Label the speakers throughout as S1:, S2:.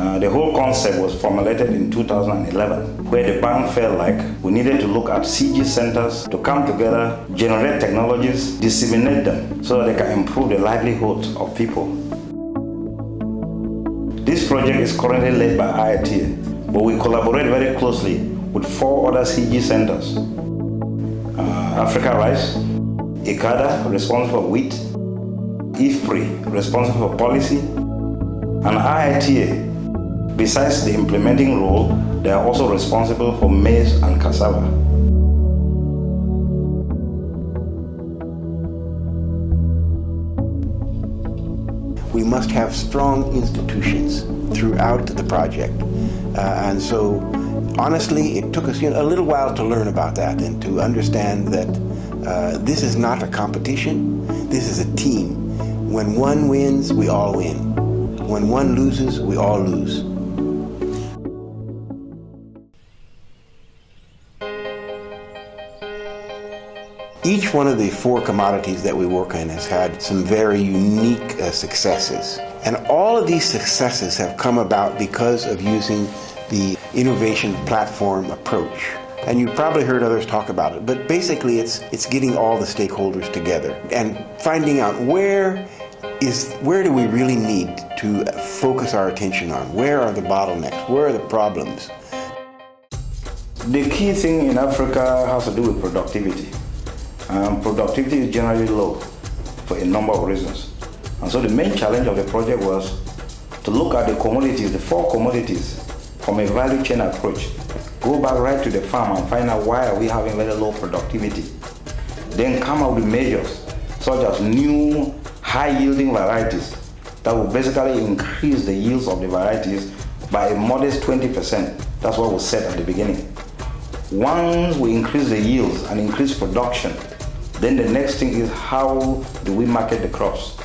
S1: The whole concept was formulated in 2011, where the bank felt like we needed to look at CG centers to come together, generate technologies, disseminate them so that they can improve the livelihood of people. This project is currently led by IITA, but we collaborate very closely with 4 other CG centers. Africa Rice, ICADA, responsible for wheat, IFPRI, responsible for policy, and IITA. Besides the implementing role, they are also responsible for maize and cassava.
S2: We must have strong institutions throughout the project. And so, honestly, it took us a little while to learn about that and to understand that this is not a competition, this is a team. When one wins, we all win. When one loses, we all lose. Each one of the 4 commodities that we work in has had some very unique successes. And all of these successes have come about because of using the innovation platform approach. And you've probably heard others talk about it, but basically it's getting all the stakeholders together and finding out where do we really need to focus our attention on? Where are the bottlenecks? Where are the problems?
S1: The key thing in Africa has to do with productivity. Productivity is generally low for a number of reasons. And so the main challenge of the project was to look at the commodities, the 4 commodities, from a value chain approach. Go back right to the farm and find out why are we having very low productivity. Then come up with measures such as new high-yielding varieties that will basically increase the yields of the varieties by a modest 20%. That's what was said at the beginning. Once we increase the yields and increase production, then the next thing is how do we market the crops?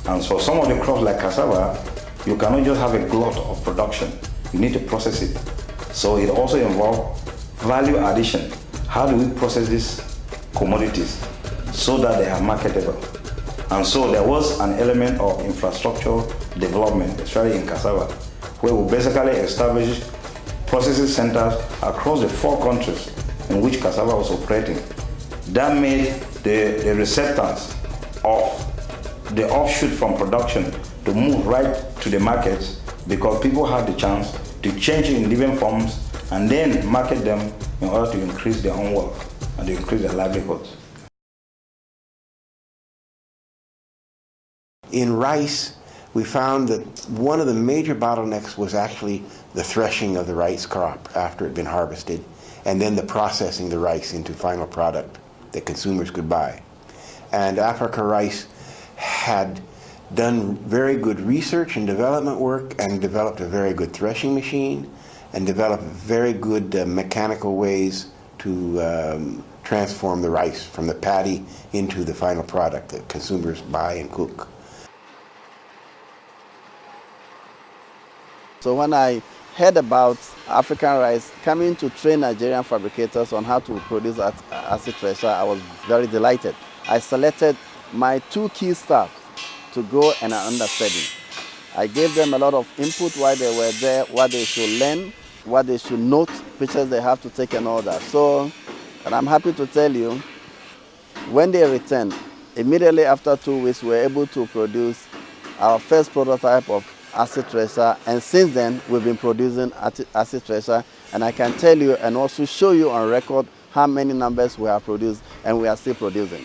S1: And so some of the crops like cassava, you cannot just have a glut of production. You need to process it. So it also involves value addition. How do we process these commodities so that they are marketable? And so there was an element of infrastructure development, especially in cassava, where we basically established processing centers across the 4 countries in which cassava was operating. That made the receptants of the offshoot from production to move right to the markets because people had the chance to change it in different forms and then market them in order to increase their own wealth and to increase their livelihoods.
S2: In rice, we found that one of the major bottlenecks was actually the threshing of the rice crop after it had been harvested, and then the processing the rice into final product that consumers could buy. And Africa Rice had done very good research and development work and developed a very good threshing machine and developed very good mechanical ways to transform the rice from the paddy into the final product that consumers buy and cook.
S3: So when I heard about African Rice coming to train Nigerian fabricators on how to produce acid thresher, I was very delighted. I selected my 2 key staff to go and understudy. I gave them a lot of input while they were there, what they should learn, what they should note, pictures they have to take and all that. So, and I'm happy to tell you, when they returned, immediately after 2 weeks, we were able to produce our first prototype of acid thresher, and since then we've been producing acid thresher, and I can tell you and also show you on record how many numbers we have produced, and we are still producing.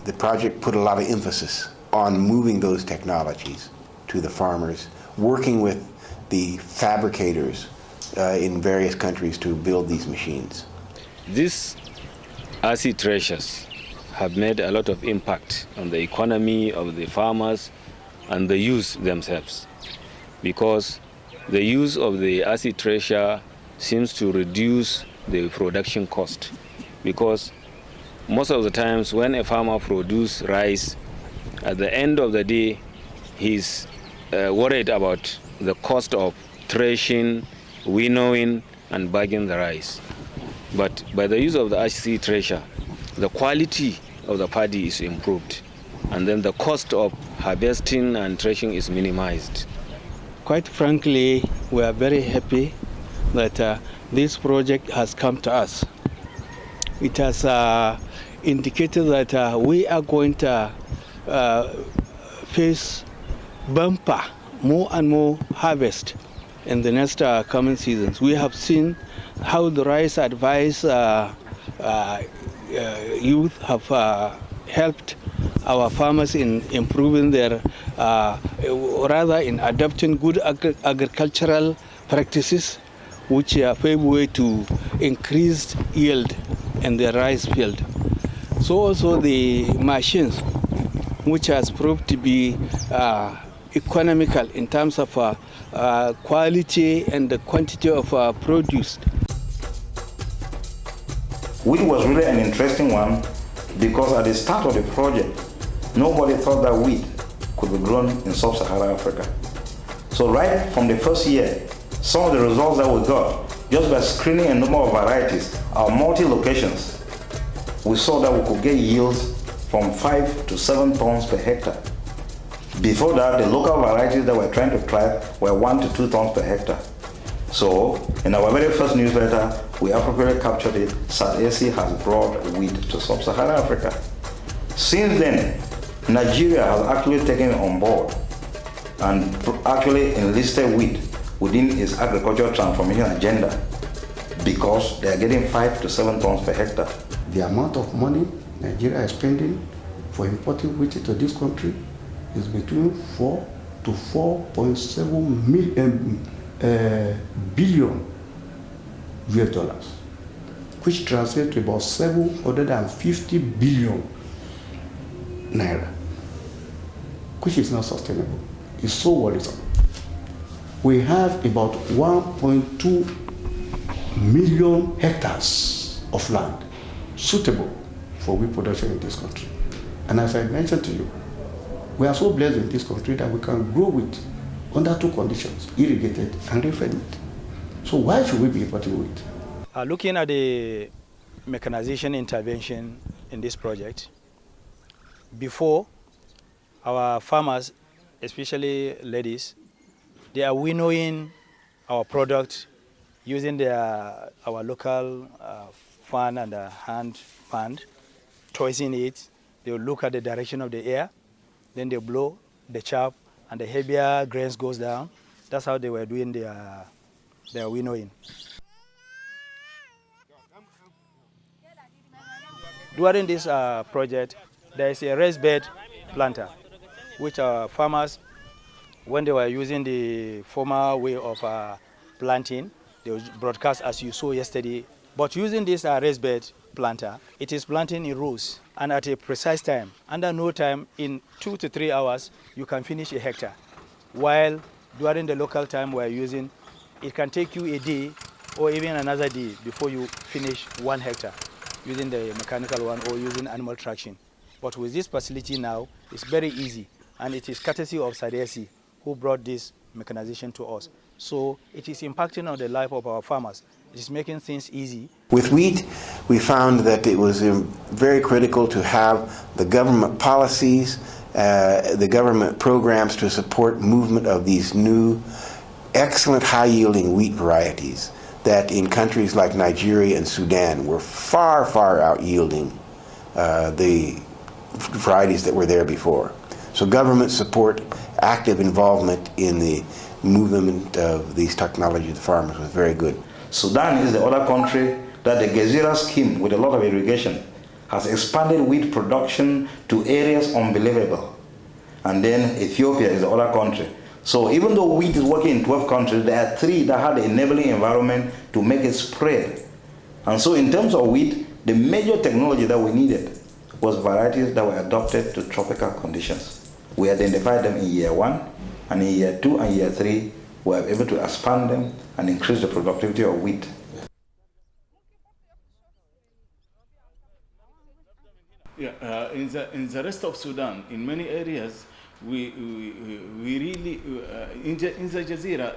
S2: The project put a lot of emphasis on moving those technologies to the farmers, working with the fabricators in various countries to build these machines.
S4: These acid threshers have made a lot of impact on the economy of the farmers and the youth themselves, because the use of the acid thresher seems to reduce the production cost, because most of the times when a farmer produces rice, at the end of the day he's worried about the cost of threshing, winnowing and bagging the rice. But by the use of the acid thresher, the quality of the paddy is improved, and then the cost of harvesting and threshing is minimized.
S5: Quite frankly, we are very happy that this project has come to us. It has indicated that we are going to face bumper, more and more harvest in the next coming seasons. We have seen how the rice advice youth have helped our farmers in improving their, rather in adopting good agricultural practices, which pave way to increased yield in the rice field. So also the machines, which has proved to be economical in terms of quality and the quantity of produce.
S1: Wheat was really an interesting one because at the start of the project, nobody thought that wheat could be grown in sub-Saharan Africa. So right from the first year, some of the results that we got, just by screening a number of varieties, our multi-locations, we saw that we could get yields from 5 to 7 tons per hectare. Before that, the local varieties that we're trying to try were 1 to 2 tons per hectare. So, in our very first newsletter, we appropriately captured it. SARD-SC has brought wheat to sub-Saharan Africa. Since then, Nigeria has actually taken it on board and actually enlisted wheat within its agricultural transformation agenda because they are getting 5 to 7 tons per hectare.
S6: The amount of money Nigeria is spending for importing wheat into this country is between 4 to 4.7 billion US dollars, which translates to about 750 billion naira, which is not sustainable. It's so worrisome. We have about 1.2 million hectares of land suitable for wheat production in this country. And as I mentioned to you, we are so blessed in this country that we can grow wheat under 2 conditions: irrigated and rainfed wheat. So why should we be importing wheat?
S7: Looking at the mechanization intervention in this project, before, our farmers, especially ladies, they are winnowing our product using our local fan and hand fan, tossing it. They will look at the direction of the air, then they blow the chaff, and the heavier grains goes down. That's how they were doing their winnowing. During this project, there is a raised bed planter, which our farmers, when they were using the former way of planting, they would broadcast as you saw yesterday. But using this raised bed planter, it is planting in rows and at a precise time. Under no time, in 2 to 3 hours, you can finish a hectare. While during the local time we're using, it can take you a day or even another day before you finish 1 hectare using the mechanical one or using animal traction. But with this facility now, it's very easy, and it is courtesy of SARD-SC who brought this mechanization to us. So it is impacting on the life of our farmers. It is making things easy.
S2: With wheat, we found that it was very critical to have the government policies, the government programs to support movement of these new, excellent high-yielding wheat varieties that in countries like Nigeria and Sudan were far, far out-yielding the varieties that were there before. So government support, active involvement in the movement of these technologies to farmers was very good.
S1: Sudan is the other country that the Gezira scheme with a lot of irrigation has expanded wheat production to areas unbelievable. And then Ethiopia is the other country. So even though wheat is working in 12 countries, there are 3 that had the enabling environment to make it spread. And so in terms of wheat, the major technology that we needed was varieties that were adapted to tropical conditions. We identified them in year 1, and in year 2 and year 3, we were able to expand them and increase the productivity of wheat.
S8: Yeah, in the rest of Sudan, in many areas, we really in the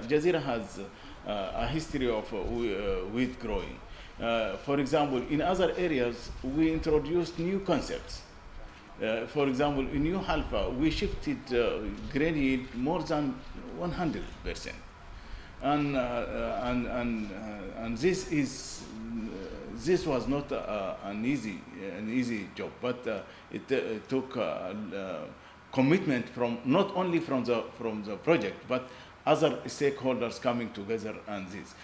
S8: Gezira has a history of wheat growing. For example, in other areas, we introduced new concepts. For example, in New Halfa, we shifted grain yield more than 100%. And this was not an easy job, but it took commitment from not only from the project, but other stakeholders coming together and this.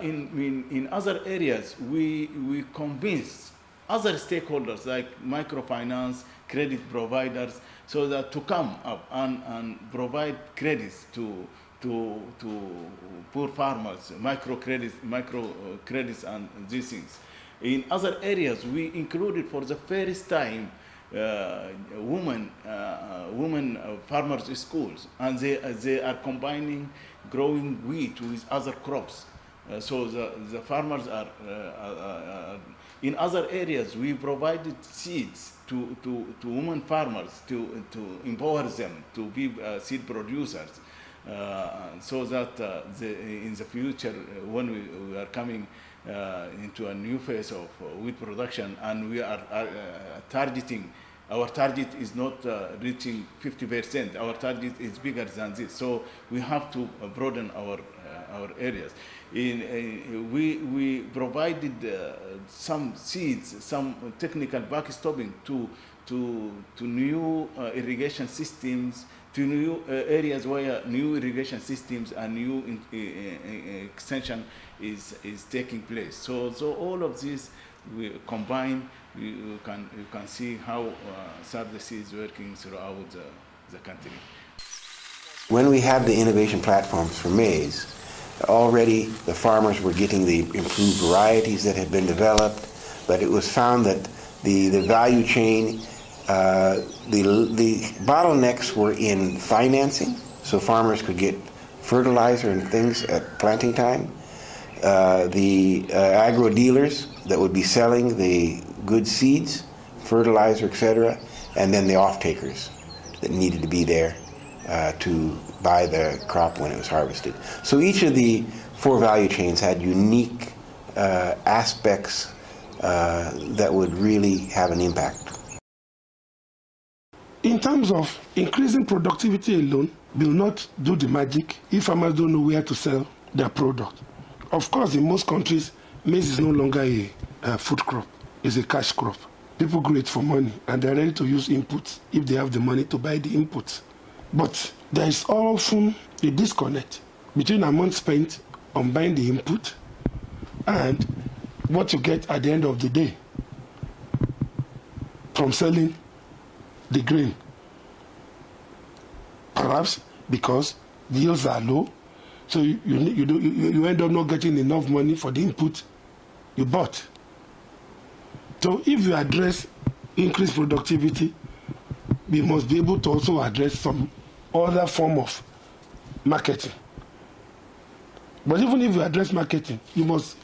S8: In other areas, we convinced other stakeholders like microfinance, credit providers, so that to come up and provide credits to poor farmers, micro credits and these things. In other areas, we included for the first time women farmers schools, and they are combining growing wheat with other crops. So the farmers are in other areas. We provided seeds to women farmers to empower them to be seed producers, so that in the future, when we are coming into a new phase of wheat production, and we are targeting. Our target is not reaching 50%. Our target is bigger than this. So we have to broaden our areas. We provided some seeds, some technical backstopping to new irrigation systems, to new areas where new irrigation systems and new extension is taking place. So all of this we combine. You can see how SARD-SC is working throughout the country.
S2: When we had the innovation platforms for maize, already the farmers were getting the improved varieties that had been developed, but it was found that the value chain, the bottlenecks were in financing, so farmers could get fertilizer and things at planting time. The agro dealers that would be selling the good seeds, fertilizer, etc., and then the off-takers that needed to be there to buy the crop when it was harvested. So each of the four value chains had unique aspects that would really have an impact.
S9: In terms of increasing productivity alone will not do the magic if farmers don't know where to sell their product. Of course, in most countries, maize is no longer a food crop. It's a cash crop. People grow it for money, and they're ready to use inputs if they have the money to buy the inputs. But there is often a disconnect between amount spent on buying the input and what you get at the end of the day from selling the grain. Perhaps because the yields are low, so you end up not getting enough money for the input you bought. So if you address increased productivity, we must be able to also address some other form of marketing. But even if you address marketing, you must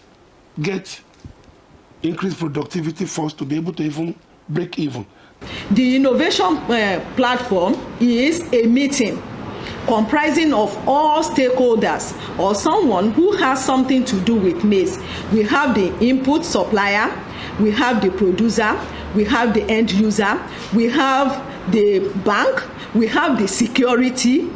S9: get increased productivity first to be able to even break even.
S10: The innovation platform is a meeting comprising of all stakeholders or someone who has something to do with maize. We have the input supplier, we have the producer, we have the end user, we have the bank, we have the security.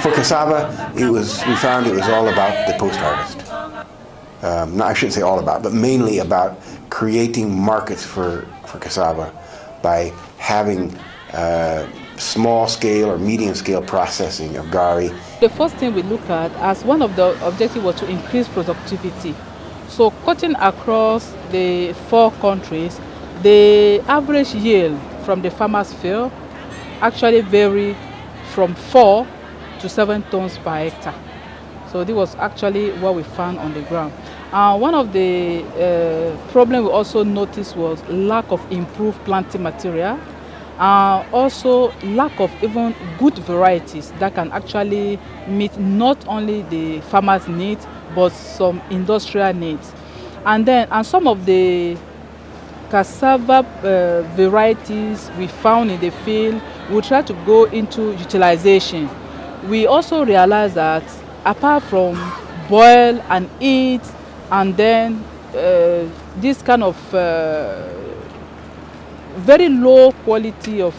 S2: For cassava, we found it was all about the post-harvest. No, I shouldn't say all about, but mainly about creating markets for cassava by having small-scale or medium-scale processing of gari.
S11: The first thing we look at as one of the objectives was to increase productivity. So cutting across the 4 countries, the average yield from the farmer's field actually varied from 4 to 7 tons per hectare. So this was actually what we found on the ground. One of the problems we also noticed was lack of improved planting material. Also lack of even good varieties that can actually meet not only the farmers' needs but some industrial needs. And some of the cassava varieties we found in the field, we try to go into utilization. We also realized that apart from boil and eat and then this kind of very low quality of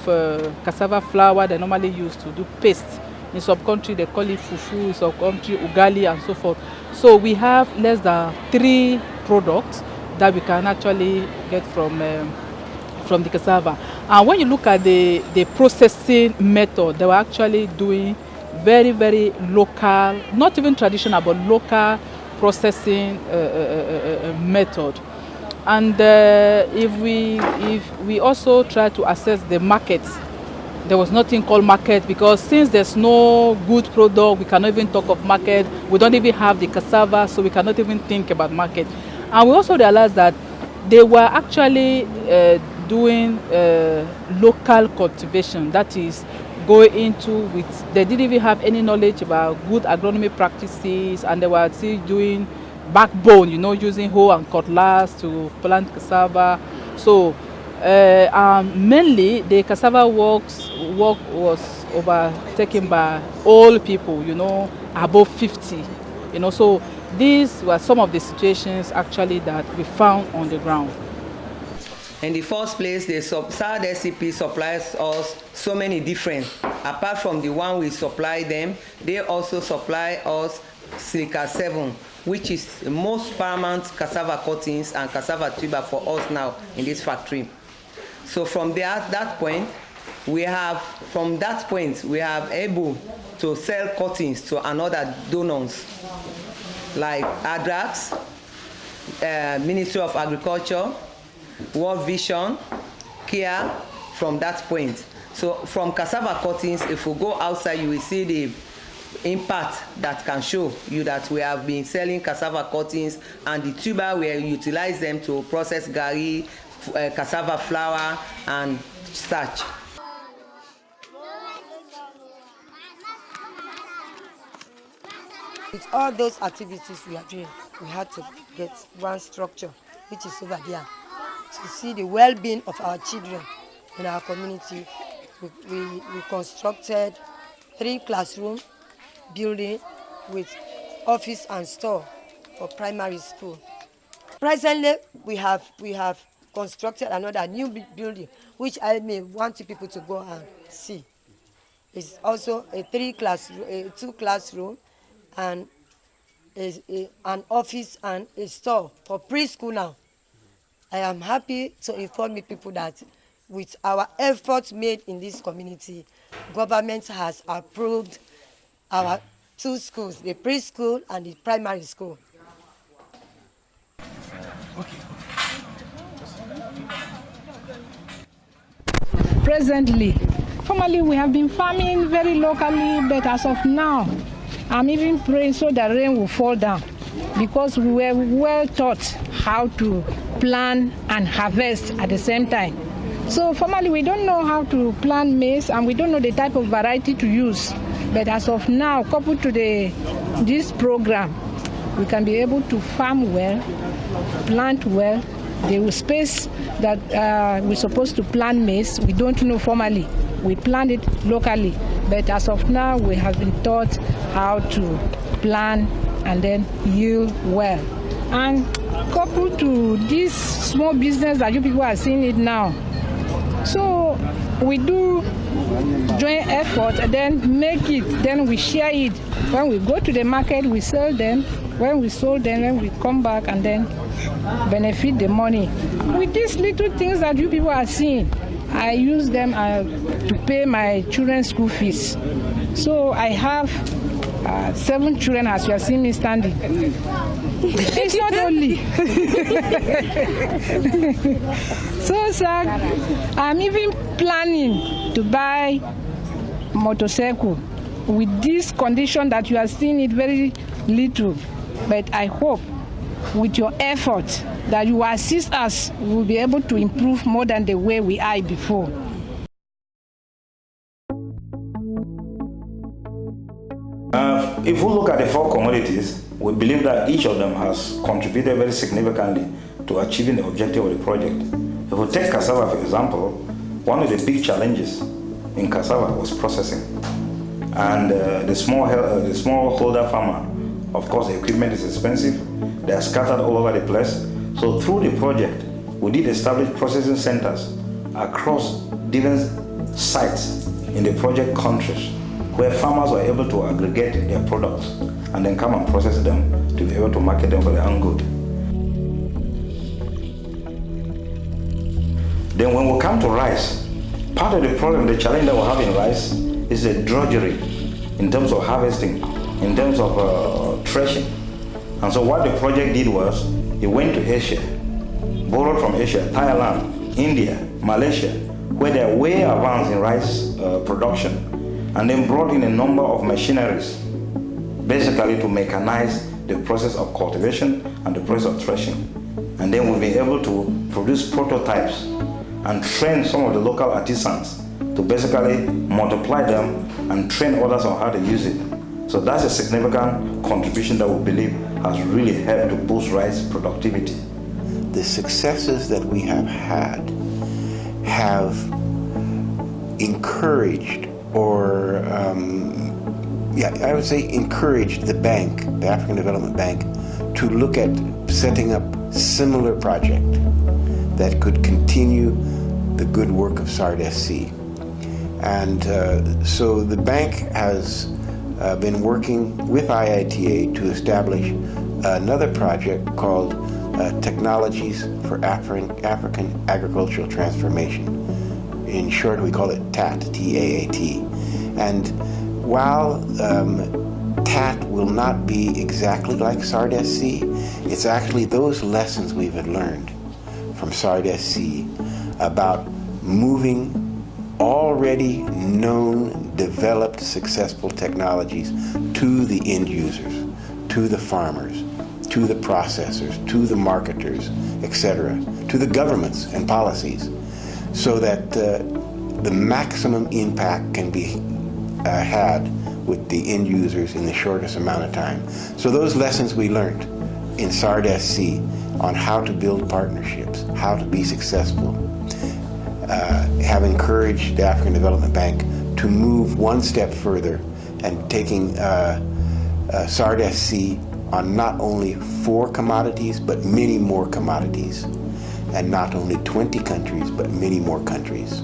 S11: cassava flour they normally use to do paste. In some country they call it fufu, in some country ugali and so forth. So we have less than 3 products that we can actually get from the cassava. And when you look at the processing method, they were actually doing very, very local, not even traditional, but local processing method. And if we also try to assess the market, there was nothing called market, because since there's no good product, we cannot even talk of market. We don't even have the cassava, so we cannot even think about market. And we also realized that they were actually doing local cultivation, that is going into they didn't even have any knowledge about good agronomy practices, and they were still doing backbone, you know, using hoe and cutlass to plant cassava. So mainly the cassava work was overtaken by old people, you know, above 50, you know. So these were some of the situations actually that we found on the ground.
S12: In the first place, the SARD-SC supplies us so many different. Apart from the one we supply them, they also supply us silica 7, which is the most paramount cassava cuttings and cassava tuber for us now in this factory. So from that point, we have able to sell cuttings to another donors like ADRAX, Ministry of Agriculture, World Vision, Kia, from that point. So from cassava cuttings, if we go outside, you will see the impact that can show you that we have been selling cassava cuttings, and the tuber we utilize them to process gari, cassava flour and starch.
S13: With all those activities we are doing, we had to get one structure, which is over there, to see the well-being of our children in our community. We constructed 3 classroom building with office and store for primary school. Presently, we have constructed another new building, which I may want people to go and see. It's also a 2 classroom and an office and a store for preschool now. I am happy to inform people that with our efforts made in this community, government has approved our 2 schools, the preschool and the primary school.
S10: Presently, formerly we have been farming very locally, but as of now, I'm even praying so that rain will fall down, because we were well taught how to plant and harvest at the same time. So formerly we don't know how to plant maize, and we don't know the type of variety to use. But as of now, coupled to this program, we can be able to farm well, plant well. The space that we're supposed to plant maize, we don't know formally. We plant it locally, but as of now, we have been taught how to plant and then yield well. And coupled to this small business that you people are seeing it now, so we do joint effort and then make it, then we share it. When we go to the market, we sell them. When we sold them, then we come back and then benefit the money. With these little things that you people are seeing, I use them to pay my children's school fees. So I have 7 children, as you are seeing me standing. It's not only. So, sir, I'm even planning to buy motorcycle with this condition that you are seeing it very little. But I hope with your effort that you assist us, we will be able to improve more than the way we are before.
S1: If we look at the 4 commodities, we believe that each of them has contributed very significantly to achieving the objective of the project. If we take cassava, for example, one of the big challenges in cassava was processing. And the smallholder farmer, of course, the equipment is expensive. They are scattered all over the place. So through the project, we did establish processing centers across different sites in the project countries where farmers were able to aggregate their products and then come and process them to be able to market them for their own good. Then when we come to rice, part of the problem, the challenge that we have in rice is the drudgery in terms of harvesting, in terms of threshing. And so what the project did was, it went to Asia, borrowed from Asia, Thailand, India, Malaysia, where they are way advanced in rice production, and then brought in a number of machineries, basically to mechanize the process of cultivation and the process of threshing. And then we've been able to produce prototypes and train some of the local artisans to basically multiply them and train others on how to use it. So that's a significant contribution that we believe has really helped to boost rice productivity.
S2: The successes that we have had have encouraged, or I would say encouraged the bank, the African Development Bank, to look at setting up similar projects that could continue the good work of SARD-SC. And so the bank has been working with IITA to establish another project called Technologies for African Agricultural Transformation. In short, we call it TAT, T-A-A-T. And while TAT will not be exactly like SARD-SC, it's actually those lessons we've had learned from SARD-SC about moving already known, developed, successful technologies to the end users, to the farmers, to the processors, to the marketers, etc., to the governments and policies, so that the maximum impact can be had with the end users in the shortest amount of time. So those lessons we learned in SARD-SC on how to build partnerships, how to be successful, have encouraged the African Development Bank to move one step further and taking SARD-SC on not only 4 commodities, but many more commodities, and not only 20 countries, but many more countries.